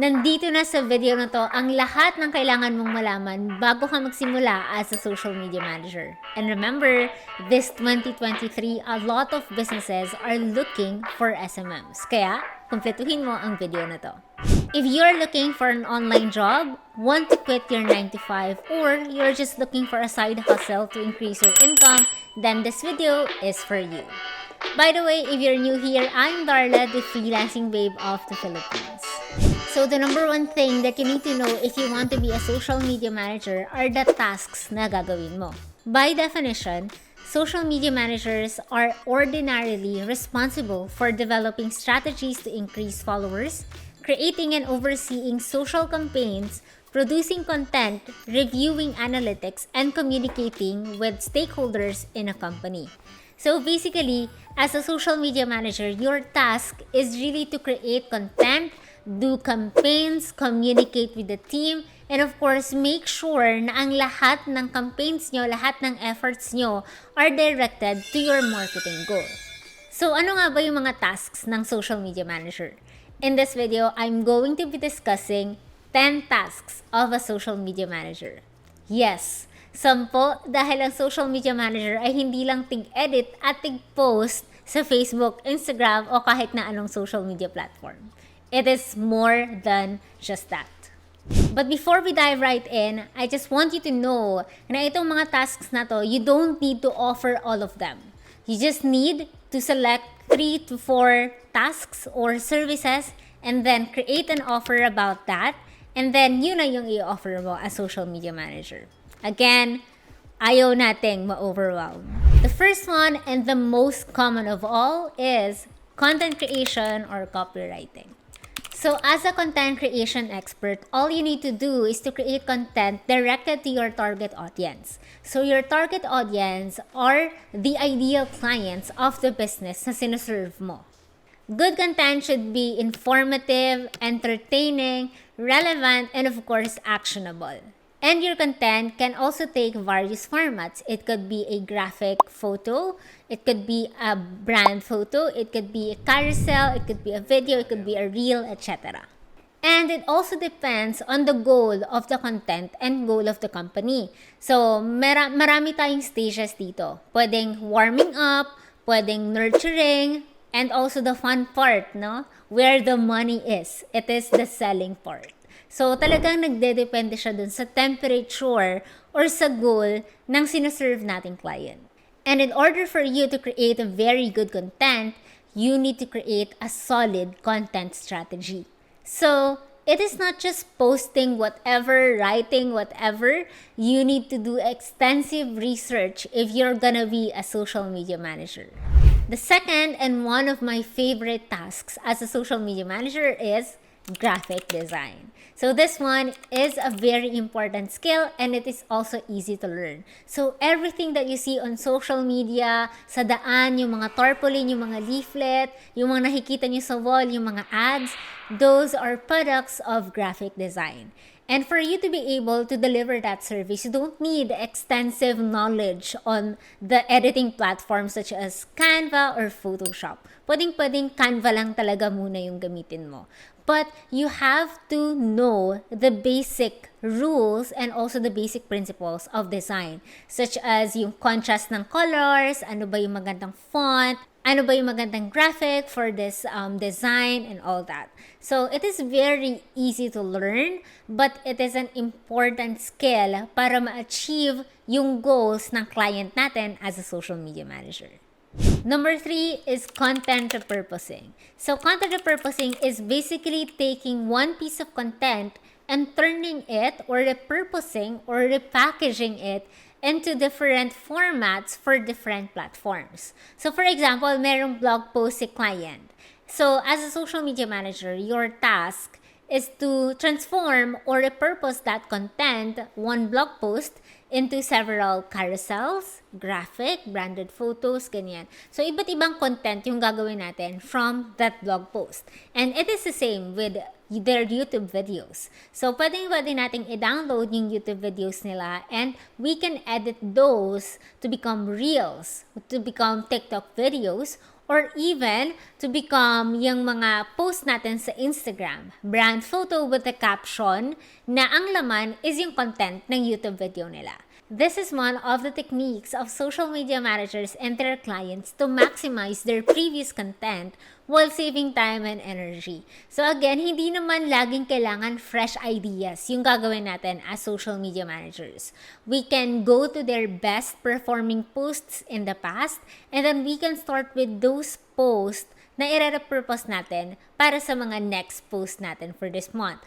Nandito na sa video na to ang lahat ng kailangan mong malaman bago ka magsimula as a social media manager. And remember, this 2023, a lot of businesses are looking for SMMs. Kaya, kumpletuhin mo ang video na to. If you're looking for an online job, want to quit your 9 to 5, or you're just looking for a side hustle to increase your income, then this video is for you. By the way, if you're new here, I'm Darla, the freelancing babe of the Philippines. So the number one thing that you need to know if you want to be a social media manager are the tasks na gagawin mo. By definition, social media managers are ordinarily responsible for developing strategies to increase followers, creating and overseeing social campaigns, producing content, reviewing analytics, and communicating with stakeholders in a company. So basically, as a social media manager, your task is really to create content, do campaigns, communicate with the team, and of course, make sure na ang lahat ng campaigns nyo, lahat ng efforts nyo are directed to your marketing goal. So ano nga ba yung mga tasks ng social media manager? In this video, I'm going to be discussing 10 tasks of a social media manager. Yes, 10 dahil ang social media manager ay hindi lang tig-edit at tig-post sa Facebook, Instagram, o kahit na anong social media platform. It is more than just that. But before we dive right in, I just want you to know na itong mga tasks na to, you don't need to offer all of them. You just need to select 3 to 4 tasks or services and then create an offer about that, and then yun na yung i-offer mo as social media manager. Again, ayaw nating ma-overwhelm. The first one and the most common of all is content creation or copywriting. So as a content creation expert, all you need to do is to create content directed to your target audience. So your target audience are the ideal clients of the business na sinuserve mo. Good content should be informative, entertaining, relevant, and of course, actionable. And your content can also take various formats. It could be a graphic photo, it could be a brand photo, it could be a carousel, it could be a video, it could be a reel, etc. And it also depends on the goal of the content and goal of the company. So, marami tayong stages dito. Pwedeng warming up, pwedeng nurturing, and also the fun part, no? Where the money is. It is the selling part. So, talagang nagdedepende siya dun sa temperature or sa goal ng sinuserve nating client. And in order for you to create a very good content, you need to create a solid content strategy. So, it is not just posting whatever, writing whatever. You need to do extensive research if you're gonna be a social media manager. The second and one of my favorite tasks as a social media manager is graphic design. So this one is a very important skill and it is also easy to learn. So everything that you see on social media, sa daan, yung mga tarpaulin, yung mga leaflet, yung mga nakikita nyo sa wall, yung mga ads, those are products of graphic design. And for you to be able to deliver that service, you don't need extensive knowledge on the editing platforms such as Canva or Photoshop. Pwedeng Canva lang talaga muna yung gamitin mo. But you have to know the basic rules and also the basic principles of design, such as yung contrast ng colors, ano ba yung magandang font, ano ba yung magandang graphic for this design and all that. So it is very easy to learn, but it is an important skill para ma-achieve yung goals ng client natin as a social media manager. Number 3 is content repurposing. So content repurposing is basically taking one piece of content and turning it or repurposing or repackaging it into different formats for different platforms. So for example, merong blog post si client. So as a social media manager, your task is to transform or repurpose that content, one blog post, into several carousels, graphic, branded photos, ganyan. So, iba't ibang content yung gagawin natin from that blog post. And it is the same with their YouTube videos. So, pwede nating i-download yung YouTube videos nila and we can edit those to become reels, to become TikTok videos, Or even to become yung mga post natin sa Instagram, brand photo with a caption na ang laman is yung content ng YouTube video nila. This is one of the techniques of social media managers and their clients to maximize their previous content while saving time and energy. So again, hindi naman laging kailangan fresh ideas yung gagawin natin as social media managers. We can go to their best performing posts in the past and then we can start with those posts na i-repurpose natin para sa mga next post natin for this month.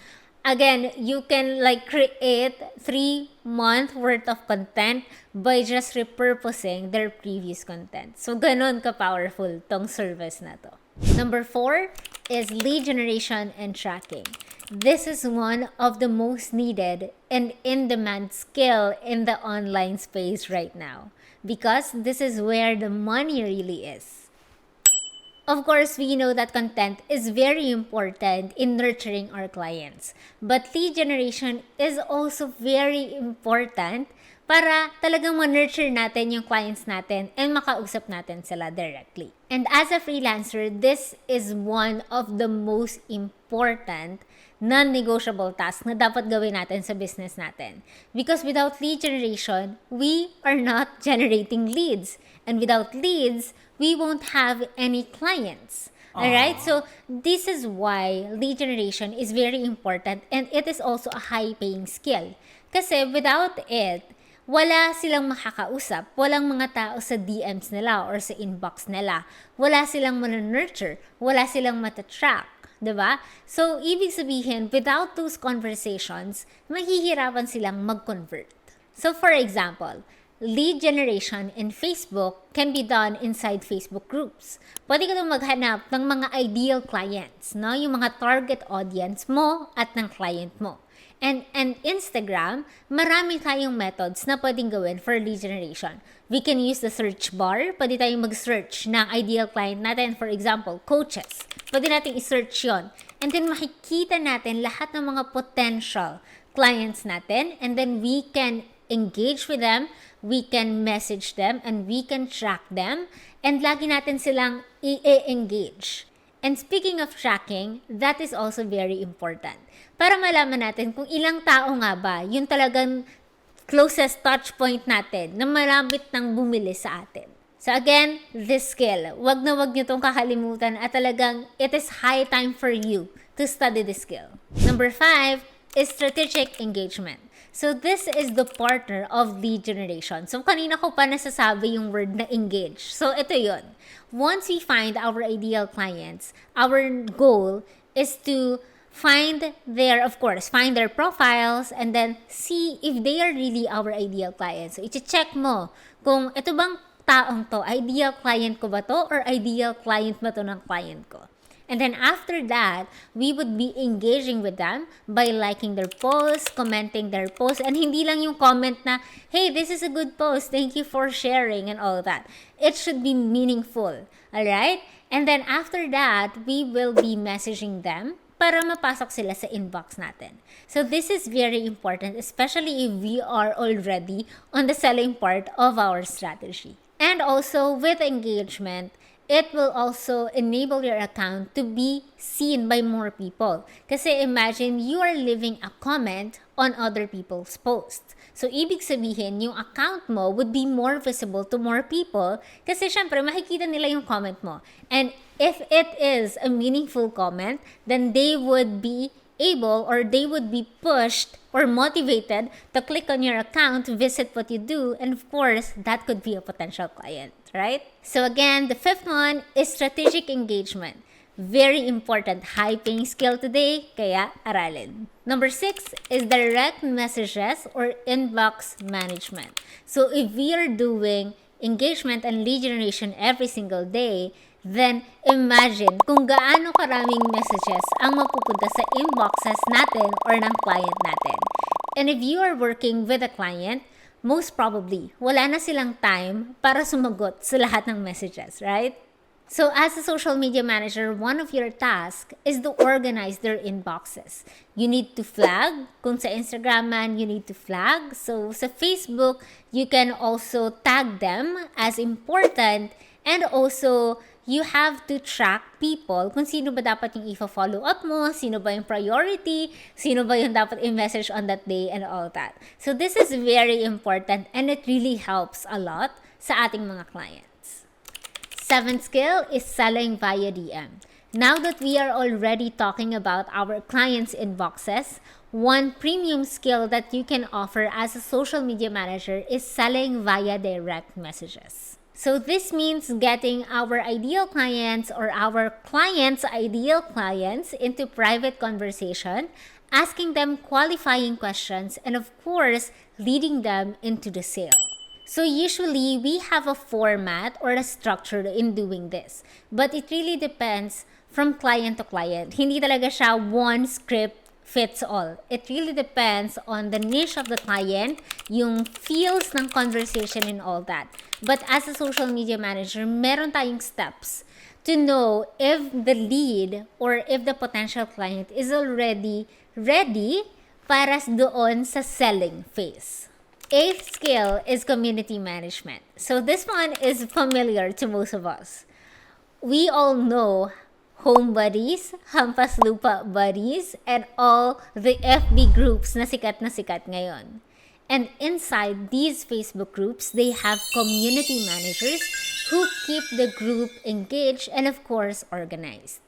Again, you can create 3-month worth of content by just repurposing their previous content. So, ganun ka-powerful tong service na to. Number 4 is lead generation and tracking. This is one of the most needed and in-demand skill in the online space right now because this is where the money really is. Of course, we know that content is very important in nurturing our clients. But lead generation is also very important para talagang ma-nurture natin yung clients natin and makausap natin sila directly. And as a freelancer, this is one of the most important non-negotiable task na dapat gawin natin sa business natin. Because without lead generation, we are not generating leads. And without leads, we won't have any clients. Alright? So, this is why lead generation is very important and it is also a high-paying skill. Kasi without it, wala silang makakausap, walang mga tao sa DMs nila or sa inbox nila. Wala silang mana-nurture, wala silang matatrack. Diba? So, ibig sabihin, without those conversations, mahihirapan silang mag-convert. So, for example, lead generation in Facebook can be done inside Facebook groups. Pwede ka maghanap ng mga ideal clients, no? Yung mga target audience mo at ng client mo. And Instagram, marami tayong methods na pwedeng gawin for lead generation. We can use the search bar. Pwede tayong mag-search ng ideal client natin. For example, coaches. Pwede natin i-search yon. And then makikita natin lahat ng mga potential clients natin. And then we can engage with them, we can message them, and we can track them. And lagi natin silang i-engage. And speaking of tracking, that is also very important. Para malaman natin kung ilang tao nga ba yung talagang closest touch point natin na malapit nang bumili sa atin. So again, this skill, wag na wag nyo itong kakalimutan at talagang it is high time for you to study this skill. Number 5 is strategic engagement. So this is the partner of lead generation. So kanina ko pa nasasabi yung word na engage. So ito yun. Once we find our ideal clients, our goal is to find their profiles and then see if they are really our ideal clients. So i-check mo kung ito bang taong to, ideal client ko ba to or ideal client ba to ng client ko. And then after that, we would be engaging with them by liking their posts, commenting their posts, and hindi lang yung comment na, hey, this is a good post, thank you for sharing, and all that. It should be meaningful, alright? And then after that, we will be messaging them para mapasok sila sa inbox natin. So this is very important, especially if we are already on the selling part of our strategy. And also with engagement, it will also enable your account to be seen by more people. Kasi imagine you are leaving a comment on other people's posts. So, ibig sabihin, yung account mo would be more visible to more people kasi syempre makikita nila yung comment mo. And if it is a meaningful comment, then they would be able or they would be pushed or motivated to click on your account, visit what you do, and of course, that could be a potential client, right? So again, the 5th one is strategic engagement. Very important, high-paying skill today, kaya aralin. Number 6 is direct messages or inbox management. So if we are doing engagement and lead generation every single day, then imagine kung gaano karaming messages ang mapupunta sa inboxes natin or ng client natin. And if you are working with a client, most probably, wala na silang time para sumagot sa lahat ng messages, right? So as a social media manager, one of your tasks is to organize their inboxes. You need to flag. Kung sa Instagram man, you need to flag. So sa Facebook, you can also tag them as important and also you have to track people kung sino ba dapat yung i-follow up mo, sino ba yung priority, sino ba yung dapat i-message on that day, and all that. So this is very important and it really helps a lot sa ating mga clients. Seventh skill is selling via DM. Now that we are already talking about our clients' inboxes, one premium skill that you can offer as a social media manager is selling via direct messages. So this means getting our ideal clients or our clients' ideal clients into private conversation, asking them qualifying questions, and of course, leading them into the sale. So usually, we have a format or a structure in doing this. But it really depends from client to client. Hindi talaga siya one script fits all. It really depends on the niche of the client, yung feels ng conversation and all that. But as a social media manager, meron tayong steps to know if the lead or if the potential client is already ready para doon sa selling phase. Eighth skill is community management. So this one is familiar to most of us. We all know Home Buddies, Hampas Lupa Buddies, and all the FB groups na sikat ngayon. And inside these Facebook groups, they have community managers who keep the group engaged and of course organized.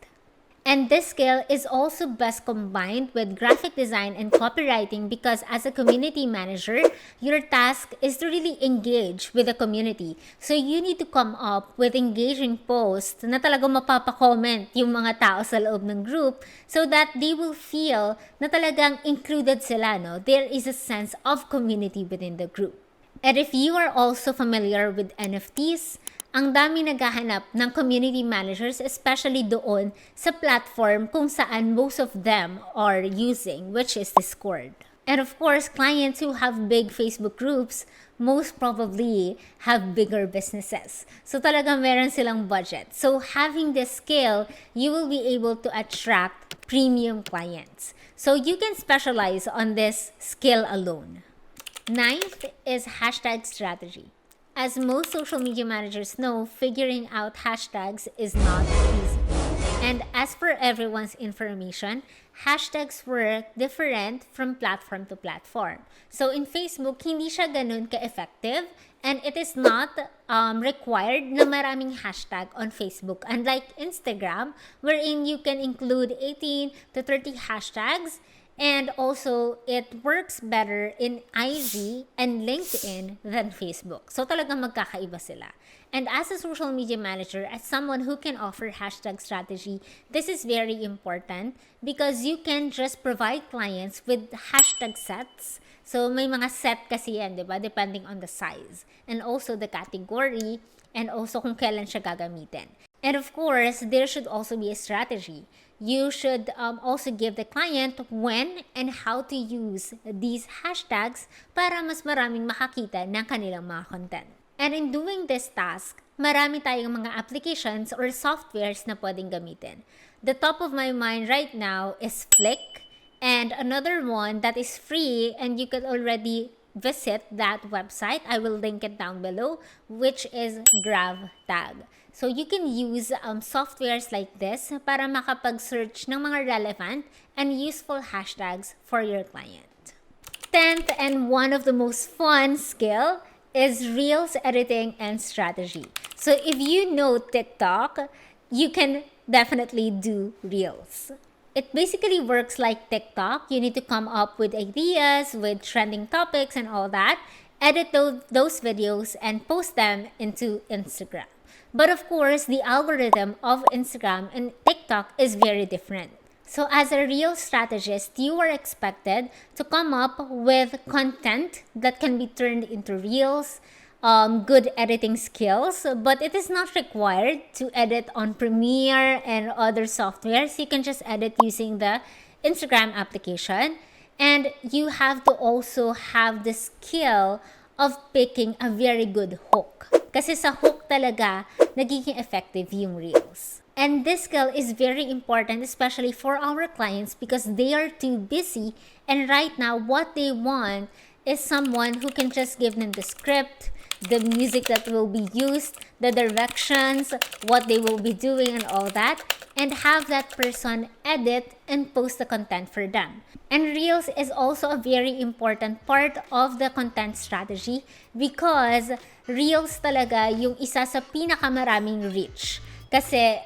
And this skill is also best combined with graphic design and copywriting because as a community manager, your task is to really engage with the community. So you need to come up with engaging posts na talagang mapapa-comment yung mga tao sa loob ng group so that they will feel na talagang included sila, no? There is a sense of community within the group. And if you are also familiar with NFTs, ang dami naghahanap ng community managers, especially doon sa platform kung saan most of them are using, which is Discord. And of course, clients who have big Facebook groups most probably have bigger businesses. So talagang meron silang budget. So having this skill, you will be able to attract premium clients. So you can specialize on this skill alone. Ninth is hashtag strategy. As most social media managers know, figuring out hashtags is not easy. And as for everyone's information, hashtags work different from platform to platform. So in Facebook, hindi siya ganun ka-effective and it is not required na maraming hashtag on Facebook. Unlike Instagram, wherein you can include 18 to 30 hashtags. And also, it works better in IG and LinkedIn than Facebook. So talagang magkakaiba sila. And as a social media manager, as someone who can offer hashtag strategy, this is very important because you can just provide clients with hashtag sets. So may mga set kasi yan, diba? Depending on the size. And also the category and also kung kailan siya gagamitin. And of course, there should also be a strategy. You should also give the client when and how to use these hashtags para mas maraming makakita ng kanilang mga content. And in doing this task, marami tayong mga applications or softwares na pwedeng gamitin. The top of my mind right now is Flick, and another one that is free and you could already visit that website. I will link it down below, which is GravTag. So you can use softwares like this para makapag-search ng mga relevant and useful hashtags for your client. 10th and one of the most fun skill is Reels editing and strategy. So if you know TikTok, you can definitely do Reels. It basically works like TikTok. You need to come up with ideas, with trending topics and all that, edit those videos and post them into Instagram. But of course, the algorithm of Instagram and TikTok is very different. So as a real strategist, you are expected to come up with content that can be turned into reels, good editing skills, but it is not required to edit on Premiere and other softwares. You can just edit using the Instagram application. And you have to also have the skill of picking a very good hook. Kasi sa hook talaga, nagiging effective yung Reels. And this skill is very important, especially for our clients because they are too busy. And right now, what they want is someone who can just give them the script, the music that will be used, the directions, what they will be doing, and all that, and have that person edit and post the content for them. And Reels is also a very important part of the content strategy because Reels talaga yung isa sa pinakamaraming reach. Kasi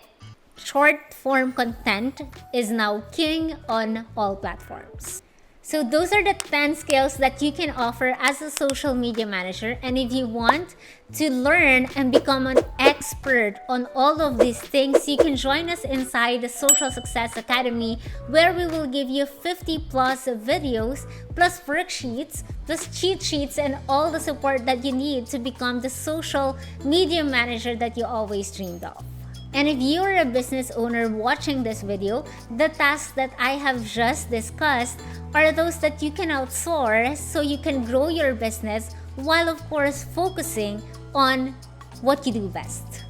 short form content is now king on all platforms. So those are the 10 skills that you can offer as a social media manager. And if you want to learn and become an expert on all of these things, you can join us inside the Social Success Academy, where we will give you 50 plus videos, plus worksheets, plus cheat sheets, and all the support that you need to become the social media manager that you always dreamed of. And if you are a business owner watching this video, the tasks that I have just discussed are those that you can outsource so you can grow your business while, of course, focusing on what you do best.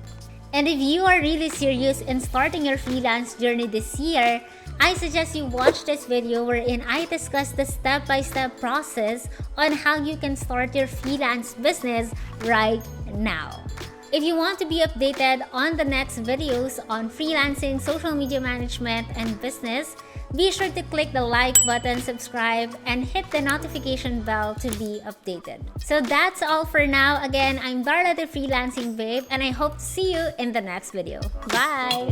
And if you are really serious in starting your freelance journey this year, I suggest you watch this video wherein I discuss the step-by-step process on how you can start your freelance business right now. If you want to be updated on the next videos on freelancing, social media management, and business, be sure to click the like button, subscribe, and hit the notification bell to be updated. So that's all for now. Again, I'm Darla the Freelancing Babe, and I hope to see you in the next video. Bye!